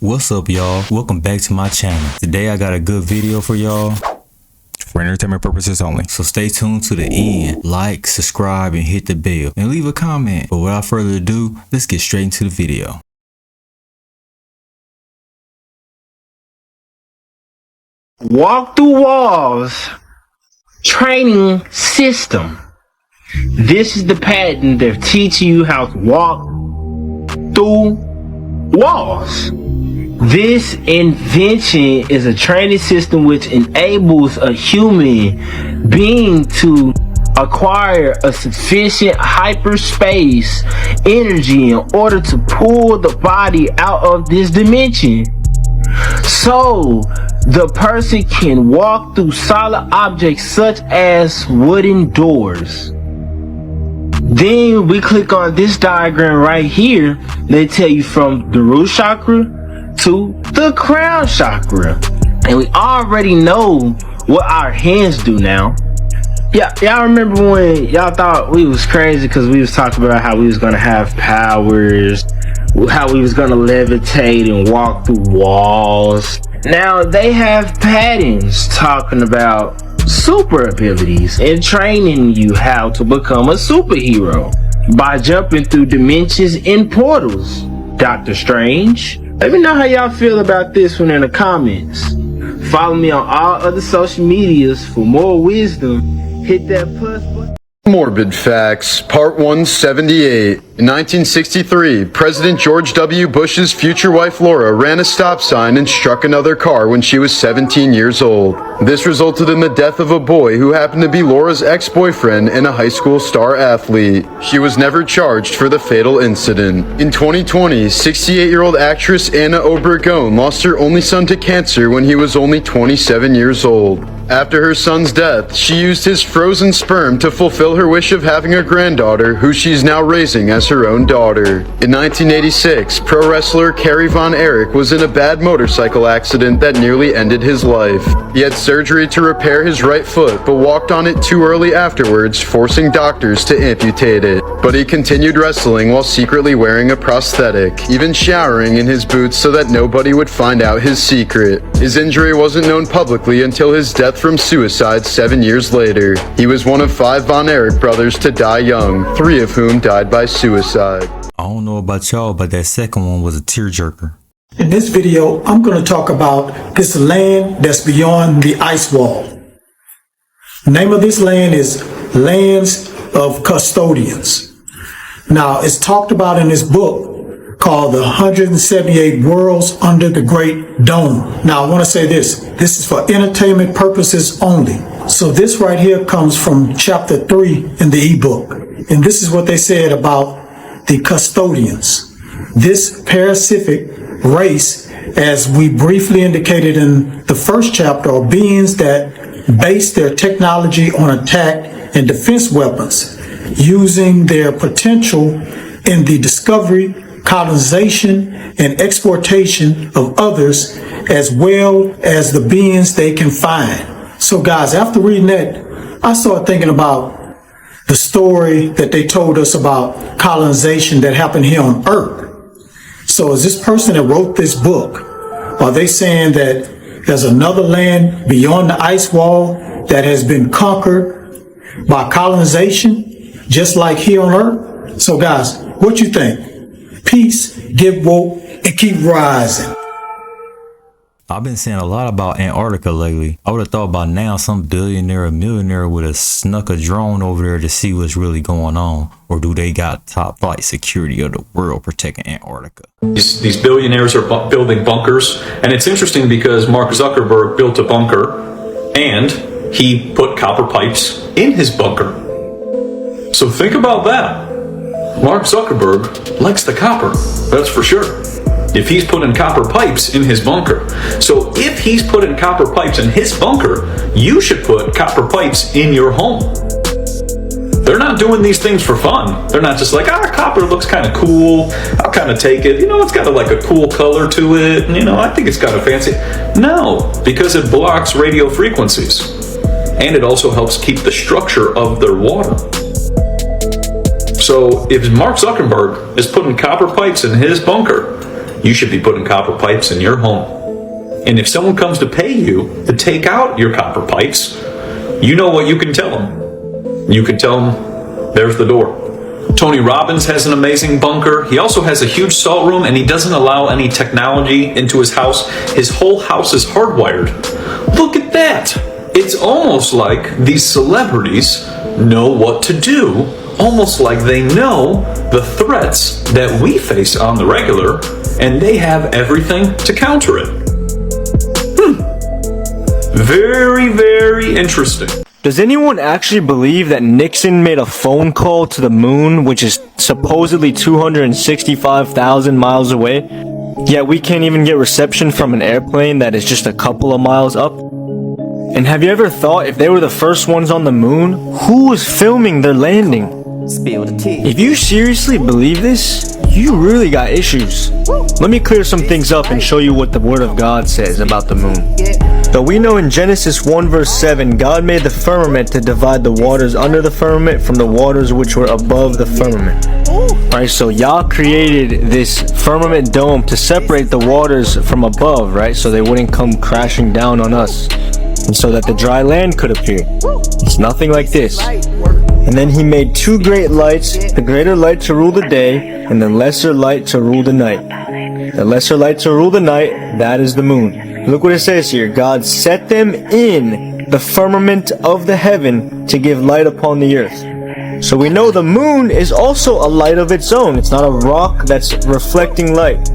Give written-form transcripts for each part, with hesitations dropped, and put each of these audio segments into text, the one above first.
What's up, y'all? Welcome back to my channel. Today I got a good video for y'all for entertainment purposes only. So stay tuned to the end. Like, subscribe, and hit the bell. And leave a comment. But without further ado, let's get straight into the video. Walk through walls training system. This is the pattern they're teaching you how to walk through walls. This invention is a training system which enables a human being to acquire a sufficient hyperspace energy in order to pull the body out of this dimension. So the person can walk through solid objects such as wooden doors. Then we click on this diagram right here. They tell you from the root chakra to the crown chakra. And we already know what our hands do now. Yeah, y'all remember when y'all thought we was crazy because we was talking about how we was gonna have powers, how we was gonna levitate and walk through walls. Now they have patterns talking about super abilities and training you how to become a superhero by jumping through dimensions and portals. Doctor Strange. Let me know how y'all feel about this one in the comments. Follow me on all other social medias for more wisdom. Hit that plus button. Morbid Facts, Part 178. In 1963, President George W. Bush's future wife Laura ran a stop sign and struck another car when she was 17 years old. This resulted in the death of a boy who happened to be Laura's ex-boyfriend and a high school star athlete. She was never charged for the fatal incident. In 2020, 68-year-old actress Anna Obregon lost her only son to cancer when he was only 27 years old. After her son's death, she used his frozen sperm to fulfill her wish of having a granddaughter, who she's now raising as her own daughter. In 1986, pro wrestler Kerry Von Erich was in a bad motorcycle accident that nearly ended his life. He had surgery to repair his right foot, but walked on it too early afterwards, forcing doctors to amputate it. But he continued wrestling while secretly wearing a prosthetic, even showering in his boots so that nobody would find out his secret. His injury wasn't known publicly until his death from suicide 7 years later. He was one of 5 Von Erich brothers to die young, 3 of whom died by suicide. I don't know about y'all, but that second one was a tearjerker. In this video, I'm going to talk about this land that's beyond the ice wall. The name of this land is Lands of Custodians. Now, it's talked about in this book called The 178 Worlds Under the Great Dome. Now, I want to say this. This is for entertainment purposes only. So this right here comes from chapter 3 in the ebook. And this is what they said about the custodians. This parasitic race, as we briefly indicated in the first chapter, are beings that base their technology on attack and defense weapons, using their potential in the discovery, colonization, and exportation of others, as well as the beings they can find. So guys, after reading that, I started thinking about the story that they told us about colonization that happened here on Earth. So is this person that wrote this book, are they saying that there's another land beyond the ice wall that has been conquered by colonization, just like here on Earth? So guys, what you think? Peace, get woke, and keep rising. I've been saying a lot about Antarctica lately. I would have thought by now some billionaire or millionaire would have snuck a drone over there to see what's really going on. Or do they got top flight security of the world protecting Antarctica? These billionaires are building bunkers. And it's interesting because Mark Zuckerberg built a bunker and he put copper pipes in his bunker. So think about that. Mark Zuckerberg likes the copper, that's for sure. If he's putting copper pipes in his bunker. So if he's putting copper pipes in his bunker, you should put copper pipes in your home. They're not doing these things for fun. They're not just like, copper looks kind of cool. I'll kind of take it. You know, it's got like a cool color to it. And, you know, I think it's got a fancy. No, because it blocks radio frequencies. And it also helps keep the structure of their water. So if Mark Zuckerberg is putting copper pipes in his bunker, you should be putting copper pipes in your home. And if someone comes to pay you to take out your copper pipes, you know what you can tell them. You can tell them, there's the door. Tony Robbins has an amazing bunker. He also has a huge salt room, and he doesn't allow any technology into his house. His whole house is hardwired. Look at that. It's almost like these celebrities know what to do, almost like they know the threats that we face on the regular, and they have everything to counter it. Very, very interesting. Does anyone actually believe that Nixon made a phone call to the moon, which is supposedly 265,000 miles away, yet we can't even get reception from an airplane that is just a couple of miles up? And have you ever thought, if they were the first ones on the moon, who was filming their landing? If you seriously believe this, you really got issues. Let me clear some things up and show you what the Word of God says about the moon. So we know in Genesis 1 verse 7, God made the firmament to divide the waters under the firmament from the waters which were above the firmament. Right, so Yah created this firmament dome to separate the waters from above, right, so they wouldn't come crashing down on us, and so that the dry land could appear. It's nothing like this. And then he made two great lights, the greater light to rule the day, and the lesser light to rule the night. The lesser light to rule the night, that is the moon. Look what it says here. God set them in the firmament of the heaven to give light upon the earth. So we know the moon is also a light of its own. It's not a rock that's reflecting light.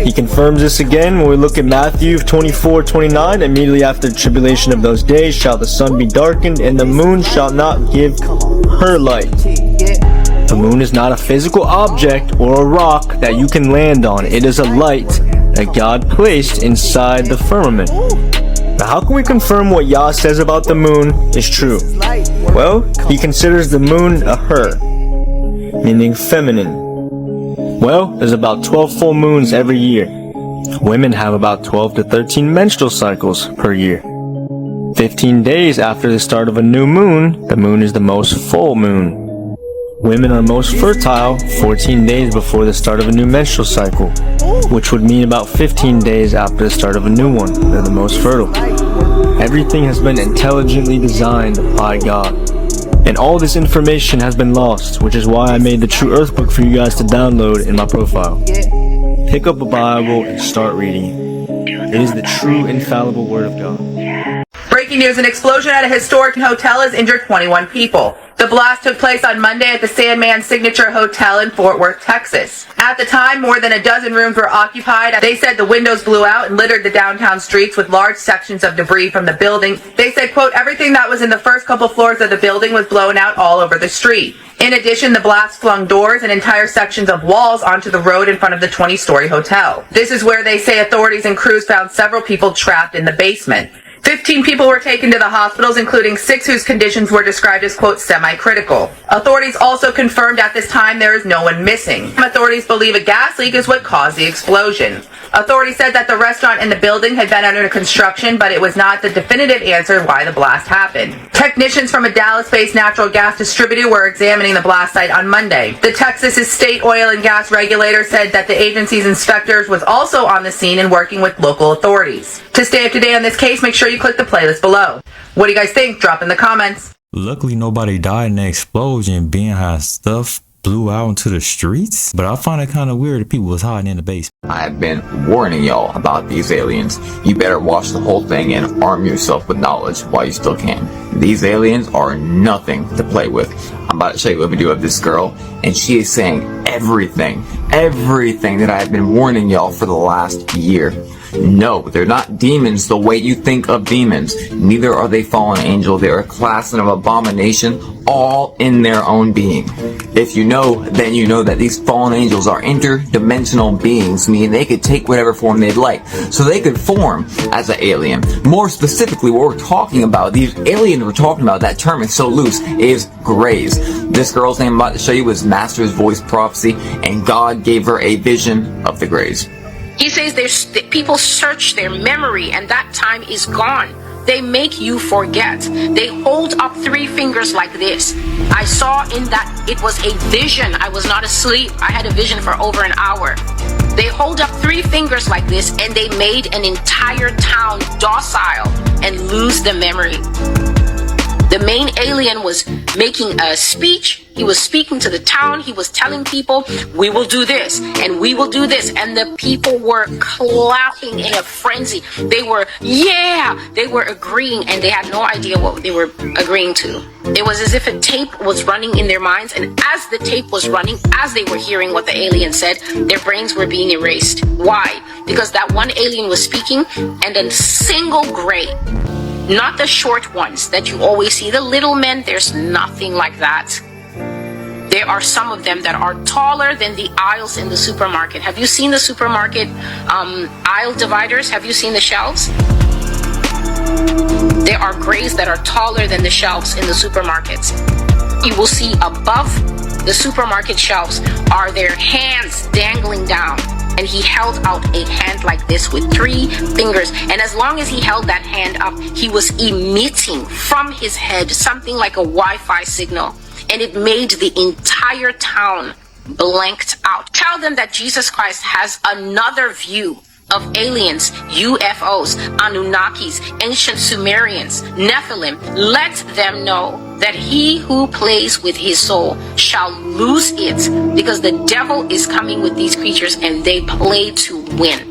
He confirms this again when we look at Matthew 24:29. Immediately after the tribulation of those days shall the sun be darkened, and the moon shall not give her light. The moon is not a physical object or a rock that you can land on. It is a light that God placed inside the firmament. Now, how can we confirm what Yah says about the moon is true? Well, he considers the moon a her, meaning feminine. Well, there's about 12 full moons every year. Women have about 12 to 13 menstrual cycles per year. 15 days after the start of a new moon, the moon is the most full moon. Women are most fertile 14 days before the start of a new menstrual cycle, which would mean about 15 days after the start of a new one. They're the most fertile. Everything has been intelligently designed by God. And all this information has been lost, which is why I made the True Earth book for you guys to download in my profile. Pick up a Bible and start reading it. It is the true, infallible Word of God. Breaking news, an explosion at a historic hotel has injured 21 people. The blast took place on Monday at the Sandman Signature Hotel in Fort Worth, Texas. At the time, more than a dozen rooms were occupied. They said the windows blew out and littered the downtown streets with large sections of debris from the building. They said, quote, everything that was in the first couple floors of the building was blown out all over the street. In addition, the blast flung doors and entire sections of walls onto the road in front of the 20-story hotel. This is where they say authorities and crews found several people trapped in the basement. 15 people were taken to the hospitals, including 6 whose conditions were described as, quote, semi-critical. Authorities also confirmed at this time there is no one missing. Authorities believe a gas leak is what caused the explosion. Authorities said that the restaurant in the building had been under construction, but it was not the definitive answer why the blast happened. Technicians from a Dallas-based natural gas distributor were examining the blast site on Monday. The Texas state oil and gas regulator said that the agency's inspectors was also on the scene and working with local authorities. To stay up to date on this case, make sure you click the playlist below. What do you guys think? Drop in the comments. Luckily, nobody died in the explosion, being how stuff blew out into the streets. But I find it kind of weird that people was hiding in the basement. I've been warning y'all about these aliens. You better watch the whole thing and arm yourself with knowledge while you still can. These aliens are nothing to play with. I'm about to show you a video of this girl, and she is saying everything that I've been warning y'all for the last year. No, they're not demons the way you think of demons. Neither are they fallen angel. They're a class of abomination, all in their own being. If you know, then you know that these fallen angels are interdimensional beings, meaning they could take whatever form they'd like. So they could form as an alien. More specifically, what we're talking about, these aliens we're talking about, that term is so loose, is grays. This girl's name I'm about to show you was Master's Voice Prophecy, and God gave her a vision of the grays. He says people search their memory and that time is gone. They make you forget. They hold up 3 fingers like this. I saw in that it was a vision. I was not asleep. I had a vision for over an hour. They hold up 3 fingers like this, and they made an entire town docile and lose the memory. The main alien was making a speech. He was speaking to the town. He was telling people, we will do this and we will do this. And the people were clapping in a frenzy. They were, yeah, they were agreeing, and they had no idea what they were agreeing to. It was as if a tape was running in their minds. And as the tape was running, as they were hearing what the alien said, their brains were being erased. Why? Because that one alien was speaking, and a single gray, not the short ones that you always see, the little men, there's nothing like that. There are some of them that are taller than the aisles in the supermarket. Have you seen the supermarket aisle dividers? Have you seen the shelves? There are grays that are taller than the shelves in the supermarkets. You will see above the supermarket shelves are their hands dangling down. And he held out a hand like this with 3 fingers. And as long as he held that hand up, he was emitting from his head something like a Wi-Fi signal. And it made the entire town blanked out. Tell them that Jesus Christ has another view of aliens, UFOs, Anunnakis, ancient Sumerians, Nephilim. Let them know that he who plays with his soul shall lose it, because the devil is coming with these creatures and they play to win.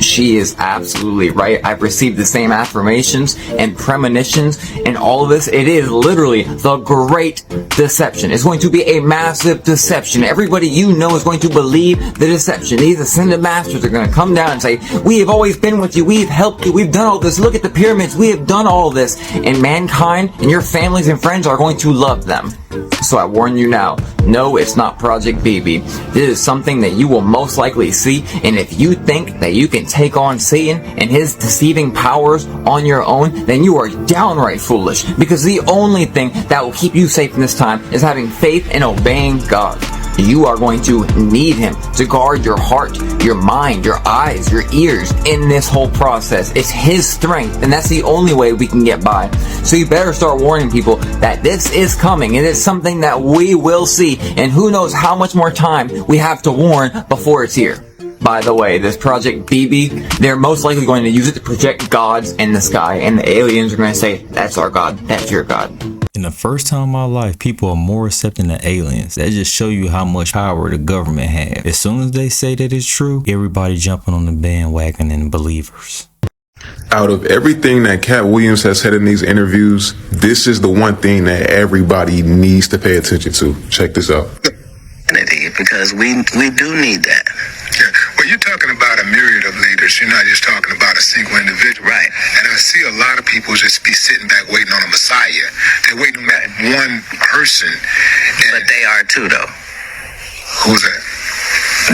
She is absolutely right. I've received the same affirmations and premonitions and all of this. It is literally the great deception. It's going to be a massive deception. Everybody you know is going to believe the deception. These ascended masters are going to come down and say, we have always been with you. We've helped you. We've done all this. Look at the pyramids. We have done all this. And mankind and your families and friends are going to love them. So I warn you now, no, it's not Project BB. This is something that you will most likely see, and if you think that you can take on Satan and his deceiving powers on your own, then you are downright foolish, because the only thing that will keep you safe in this time is having faith and obeying God. You are going to need him to guard your heart, your mind, your eyes, your ears in this whole process. It's his strength, and that's the only way we can get by. So you better start warning people that this is coming. It is something that we will see, and who knows how much more time we have to warn before it's here. By the way, this Project BB, they're most likely going to use it to project gods in the sky, and the aliens are going to say, that's our God, that's your God. In the first time in my life, people are more accepting of aliens. That just show you how much power the government has. As soon as they say that it's true, everybody jumping on the bandwagon and believers. Out of everything that Cat Williams has said in these interviews, this is the one thing that everybody needs to pay attention to. Check this out. Because we do need that. Yeah. Well, you're talking about a myriad of leaders. You're not just talking about a single individual. Right. And I see a lot of people just be sitting back waiting on a Messiah. They're waiting on that one person. But they are too, though. Who's that?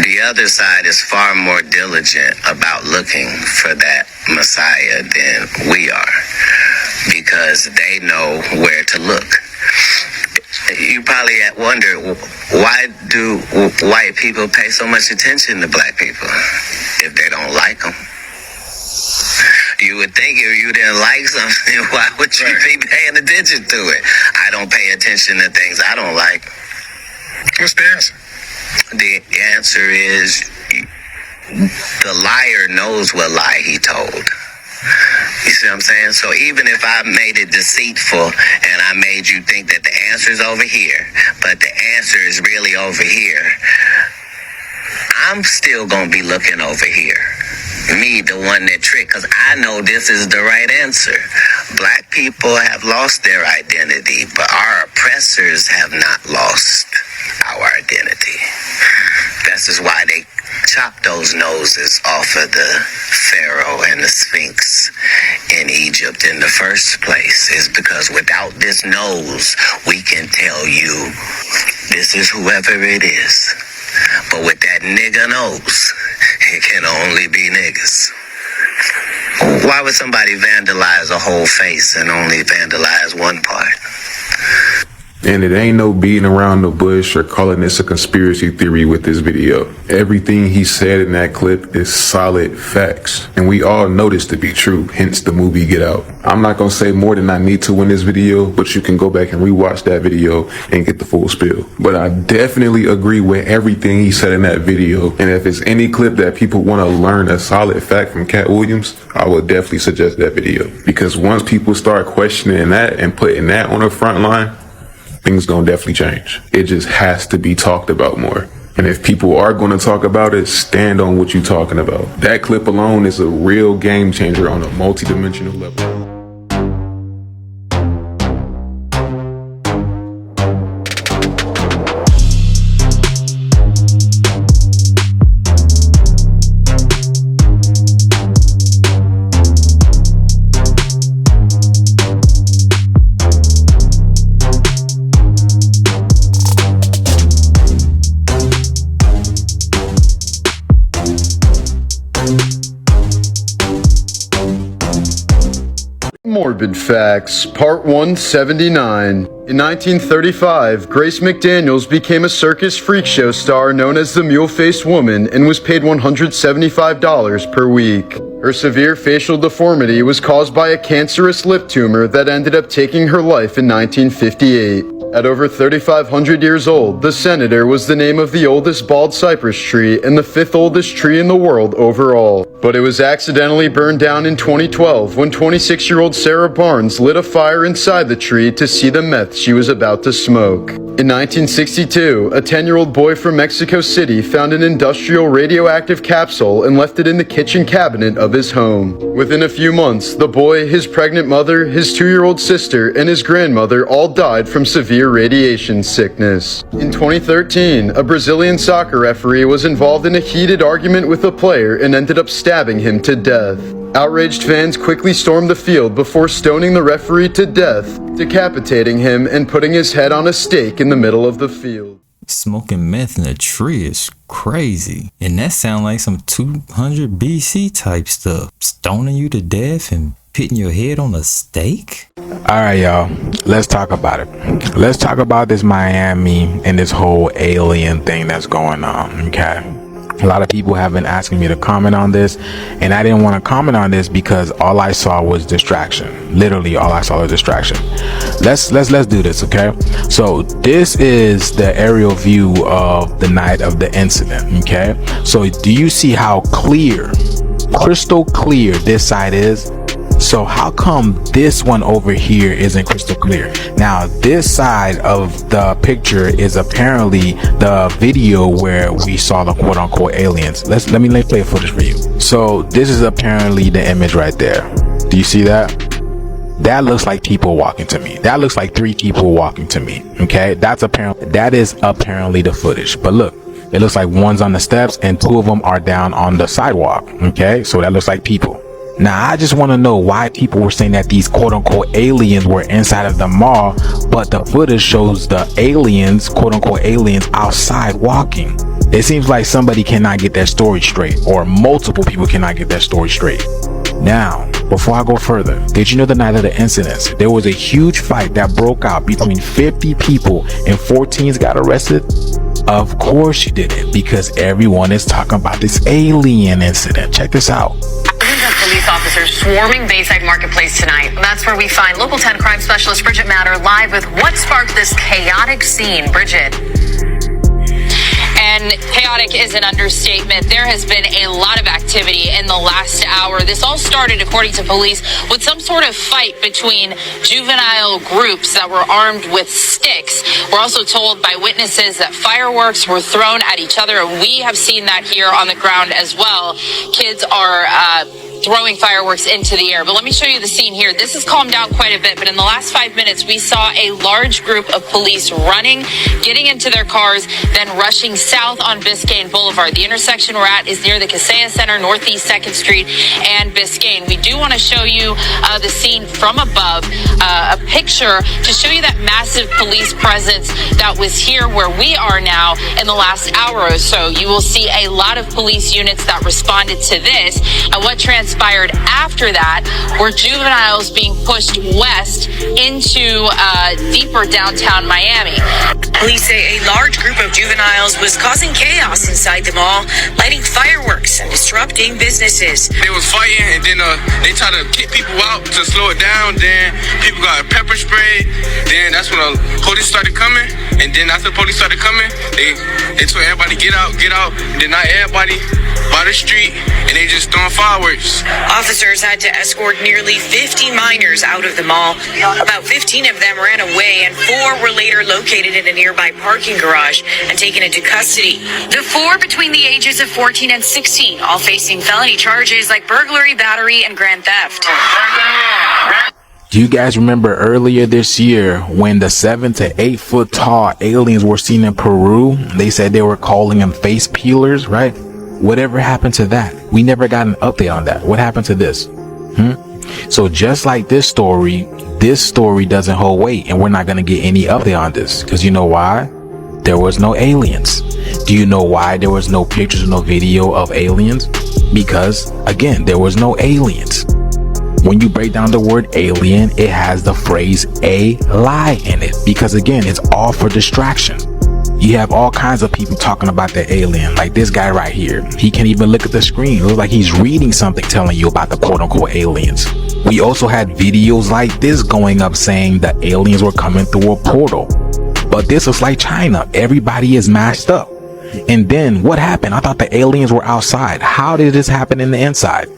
The other side is far more diligent about looking for that Messiah than we are, because they know where to look. You probably wonder, why do white people pay so much attention to black people if they don't like them? You would think if you didn't like something, why would you be paying attention to it? I don't pay attention to things I don't like. What's the answer? The answer is the liar knows what lie he told. You see what I'm saying? So even if I made it deceitful and I made you think that the answer is over here, but the answer is really over here, I'm still going to be looking over here. Me, the one that tricked, because I know this is the right answer. Black people have lost their identity, but our oppressors have not lost our identity. This is why they chopped those noses off of the Pharaoh and the Sphinx in Egypt in the first place, is because without this nose, we can tell you this is whoever it is. But with that nigga nose, it can only be niggas. Why would somebody vandalize a whole face and only vandalize one part? And it ain't no beating around the bush or calling this a conspiracy theory with this video. Everything he said in that clip is solid facts. And we all know this to be true, hence the movie Get Out. I'm not gonna say more than I need to in this video, but you can go back and rewatch that video and get the full spiel. But I definitely agree with everything he said in that video. And if it's any clip that people want to learn a solid fact from Cat Williams, I would definitely suggest that video. Because once people start questioning that and putting that on the front line, things gonna definitely change. It just has to be talked about more. And if people are gonna talk about it, stand on what you're talking about. That clip alone is a real game changer on a multi-dimensional level. Morbid Facts, Part 179. In 1935, Grace McDaniels became a circus freak show star known as the Mule-Faced Woman and was paid $175 per week. Her severe facial deformity was caused by a cancerous lip tumor that ended up taking her life in 1958. At over 3,500 years old, the Senator was the name of the oldest bald cypress tree and the 5th oldest tree in the world overall. But it was accidentally burned down in 2012 when 26-year-old Sarah Barnes lit a fire inside the tree to see the meth she was about to smoke. In 1962, a 10-year-old boy from Mexico City found an industrial radioactive capsule and left it in the kitchen cabinet of his home. Within a few months, the boy, his pregnant mother, his 2-year-old sister, and his grandmother all died from severe radiation sickness. In 2013, a Brazilian soccer referee was involved in a heated argument with a player and ended up stabbing him to death. Outraged fans quickly stormed the field before stoning the referee to death, decapitating him and putting his head on a stake in the middle of the field. Smoking meth in a tree is crazy. And that sounds like some 200 BC type stuff. Stoning you to death and pitting your head on a stake? Alright, y'all. Let's talk about it. Let's talk about this Miami and this whole alien thing that's going on, okay? A lot of people have been asking me to comment on this, and I didn't want to comment on this because all I saw was distraction. Literally all I saw was distraction. Let's do this, okay? So this is the aerial view of the night of the incident, okay? So do you see how clear, crystal clear this side is? So how come this one over here isn't crystal clear? Now this side of the picture is apparently the video where we saw the quote-unquote aliens. Let me play a footage for you. So this is apparently the image right there. Do you see that? That looks like people walking to me. That looks like 3 people walking to me. Okay, that is apparently the footage. But look, it looks like one's on the steps and 2 of them are down on the sidewalk. Okay, so that looks like people. Now, I just want to know why people were saying that these quote-unquote aliens were inside of the mall, but the footage shows the aliens, quote-unquote aliens, outside walking. It seems like somebody cannot get their story straight, or multiple people cannot get their story straight. Now, before I go further, did you know the night of the incidents, there was a huge fight that broke out between 50 people and 14 got arrested? Of course you didn't, because everyone is talking about this alien incident. Check this out. Police officers swarming Bayside Marketplace tonight. That's where we find Local 10 crime specialist Bridget Matter live with what sparked this chaotic scene. Bridget. And chaotic is an understatement. There has been a lot of activity in the last hour. This all started, according to police, with some sort of fight between juvenile groups that were armed with sticks. We're also told by witnesses that fireworks were thrown at each other. We have seen that here on the ground as well. Kids are throwing fireworks into the air. But let me show you the scene here. This has calmed down quite a bit, but in the last 5 minutes, we saw a large group of police running, getting into their cars, then rushing south on Biscayne Boulevard. The intersection we're at is near the Kaseya Center, Northeast 2nd Street, and Biscayne. We do want to show you the scene from above, a picture to show you that massive police presence that was here where we are now in the last hour or so. You will see a lot of police units that responded to this. And what transpired transpired after that were juveniles being pushed west into deeper downtown Miami. Police say a large group of juveniles was causing chaos inside the mall, lighting fireworks and disrupting businesses. They was fighting, and then they tried to kick people out to slow it down. Then people got pepper spray. Then that's when the police started coming. And then after the police started coming, they told everybody get out. Then not everybody by the street, and they just throwing fireworks. Officers had to escort nearly 50 minors out of the mall. About 15 of them ran away, and 4 were later located in a nearby parking garage and taken into custody. The 4 between the ages of 14 and 16, all facing felony charges like burglary, battery, and grand theft. Do you guys remember earlier this year when the 7 to 8 foot tall aliens were seen in Peru? They said they were calling them face peelers, right? Whatever happened to that? We never got an update on that. What happened to this? So just like this story doesn't hold weight, and we're not going to get any update on this. Because you know why? There was no aliens. Do you know why there was no pictures or no video of aliens? Because, again, there was no aliens. When you break down the word alien, it has the phrase a lie in it. Because, again, it's all for distraction. You have all kinds of people talking about the alien, like this guy right here. He can't even look at the screen. It looks like he's reading something telling you about the quote-unquote aliens. We also had videos like this going up saying the aliens were coming through a portal. But this was like China. Everybody is mashed up. And then what happened? I thought the aliens were outside. How did this happen in the inside?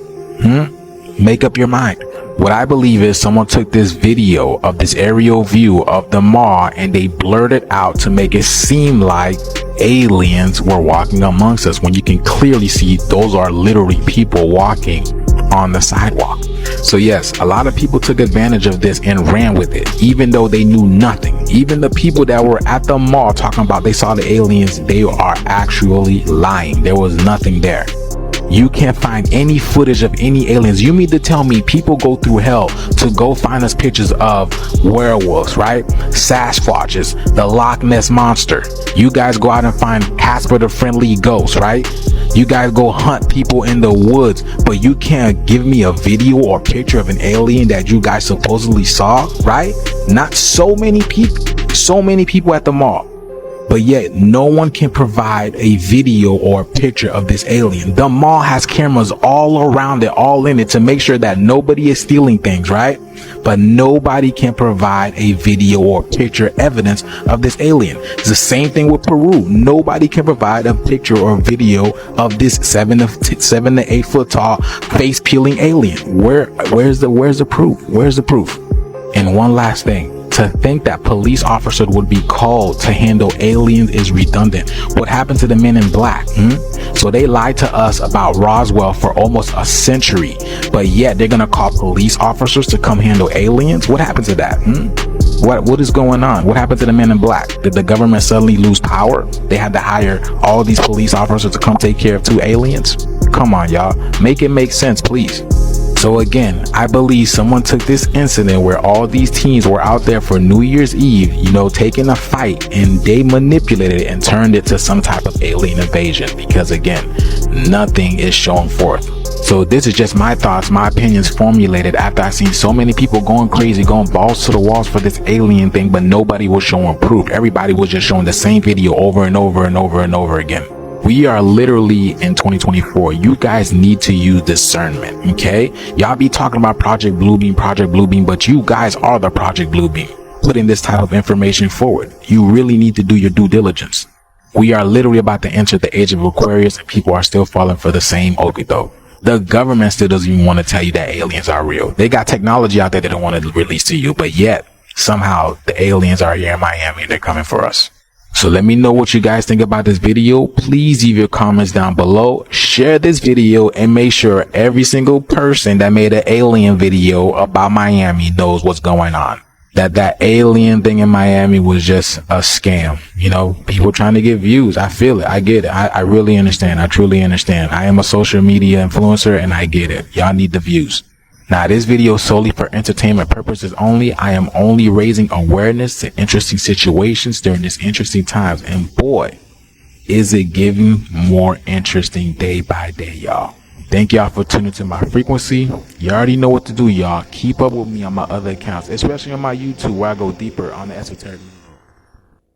Make up your mind. What I believe is someone took this video of this aerial view of the mall and they blurred it out to make it seem like aliens were walking amongst us, when you can clearly see those are literally people walking on the sidewalk. So yes, a lot of people took advantage of this and ran with it, even though they knew nothing. Even the people that were at the mall talking about they saw the aliens, they are actually lying. There was nothing there. You can't find any footage of any aliens. You mean to tell me people go through hell to go find us pictures of werewolves, right? Sasquatches, the Loch Ness Monster. You guys go out and find Casper the Friendly Ghost, right? You guys go hunt people in the woods, but you can't give me a video or picture of an alien that you guys supposedly saw, right? Not so many people at the mall. But yet no one can provide a video or a picture of this alien. The mall has cameras all around it, all in it, to make sure that nobody is stealing things, right? But nobody can provide a video or picture evidence of this alien. It's the same thing with Peru. Nobody can provide a picture or video of this 7 to 8 foot tall face peeling alien. Where's the proof? Where's the proof? And one last thing. To think that police officers would be called to handle aliens is redundant. What happened to the Men in Black? So they lied to us about Roswell for almost a century, but yet they're gonna call police officers to come handle aliens? What happened to that? What is going on? What happened to the Men in Black? Did the government suddenly lose power? They had to hire all these police officers to come take care of 2 aliens? Come on, y'all. Make it make sense, please. So again, I believe someone took this incident where all these teens were out there for New Year's Eve, taking a fight, and they manipulated it and turned it to some type of alien invasion, because again, nothing is shown forth. So this is just my thoughts, my opinions formulated after I seen so many people going crazy, going balls to the walls for this alien thing, but nobody was showing proof. Everybody was just showing the same video over and over and over and over again. We are literally in 2024. You guys need to use discernment, okay? Y'all be talking about Project Bluebeam, but you guys are the Project Bluebeam, putting this type of information forward. You really need to do your due diligence. We are literally about to enter the age of Aquarius, and people are still falling for the same okey-doke. The government still doesn't even want to tell you that aliens are real. They got technology out there they don't want to release to you, but yet somehow the aliens are here in Miami and they're coming for us. So let me know what you guys think about this video. Please leave your comments down below. Share this video and make sure every single person that made an alien video about Miami knows what's going on. That alien thing in Miami was just a scam. People trying to get views. I feel it. I get it. I really understand. I truly understand. I am a social media influencer and I get it. Y'all need the views. Now, this video is solely for entertainment purposes only. I am only raising awareness to interesting situations during this interesting times. And boy, is it getting more interesting day by day, y'all. Thank y'all for tuning to my frequency. You already know what to do, y'all. Keep up with me on my other accounts, especially on my YouTube, where I go deeper on the esoteric.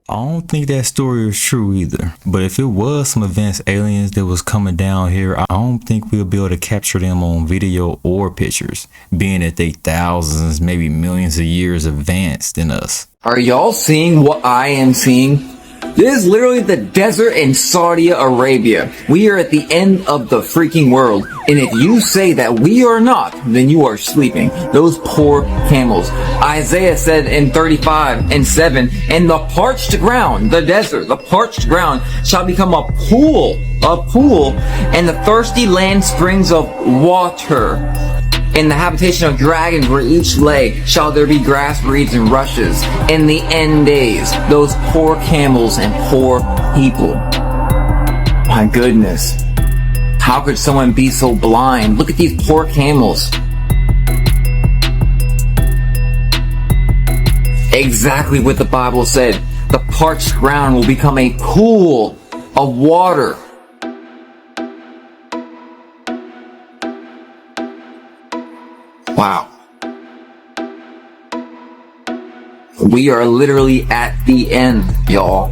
I don't think that story is true either. But if it was some advanced aliens that was coming down here, I don't think we'll be able to capture them on video or pictures, being that they thousands, maybe millions of years advanced than us. Are y'all seeing what I am seeing? This is literally the desert in Saudi Arabia. We are at the end of the freaking world. And if you say that we are not, then you are sleeping. Those poor camels. Isaiah said in 35:7, and the parched ground, the desert, the parched ground shall become a pool, and the thirsty land springs of water. In the habitation of dragons where each lay shall there be grass, reeds, and rushes. In the end days, those poor camels and poor people. My goodness. How could someone be so blind? Look at these poor camels. Exactly what the Bible said. The parched ground will become a pool of water. Wow. We are literally at the end, y'all.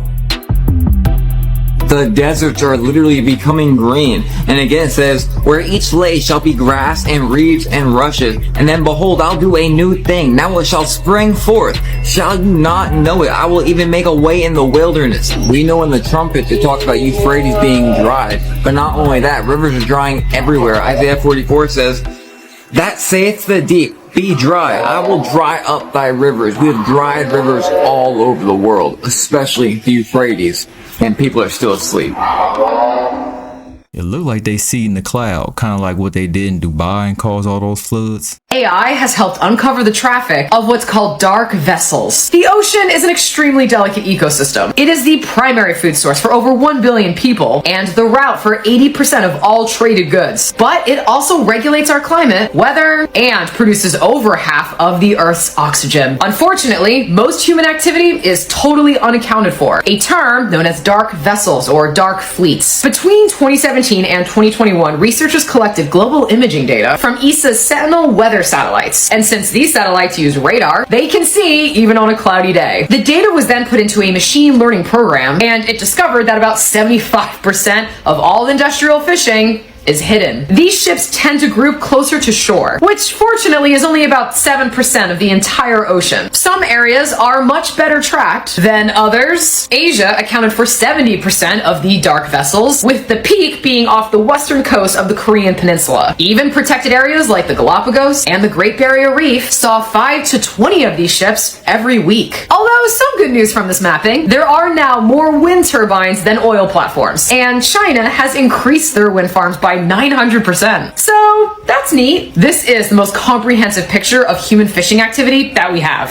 The deserts are literally becoming green. And again it says, where each lay shall be grass and reeds and rushes. And then behold, I'll do a new thing. Now it shall spring forth. Shall you not know it? I will even make a way in the wilderness. We know in the trumpet it talks about Euphrates being dried. But not only that, rivers are drying everywhere. Isaiah 44 says, that saith the deep, be dry. I will dry up thy rivers. We have dried rivers all over the world, especially the Euphrates, and people are still asleep. It looked like they see in the cloud, kind of like what they did in Dubai and caused all those floods. AI has helped uncover the traffic of what's called dark vessels. The ocean is an extremely delicate ecosystem. It is the primary food source for over 1 billion people and the route for 80% of all traded goods. But it also regulates our climate, weather, and produces over half of the Earth's oxygen. Unfortunately, most human activity is totally unaccounted for, a term known as dark vessels or dark fleets. Between 2017 and 2021, researchers collected global imaging data from ESA's Sentinel weather satellites. And since these satellites use radar, they can see even on a cloudy day. The data was then put into a machine learning program, and it discovered that about 75% of all industrial fishing is hidden. These ships tend to group closer to shore, which fortunately is only about 7% of the entire ocean. Some areas are much better tracked than others. Asia accounted for 70% of the dark vessels, with the peak being off the western coast of the Korean Peninsula. Even protected areas like the Galapagos and the Great Barrier Reef saw 5 to 20 of these ships every week. Although some good news from this mapping, there are now more wind turbines than oil platforms, and China has increased their wind farms by 900%. So that's neat. This is the most comprehensive picture of human fishing activity that we have.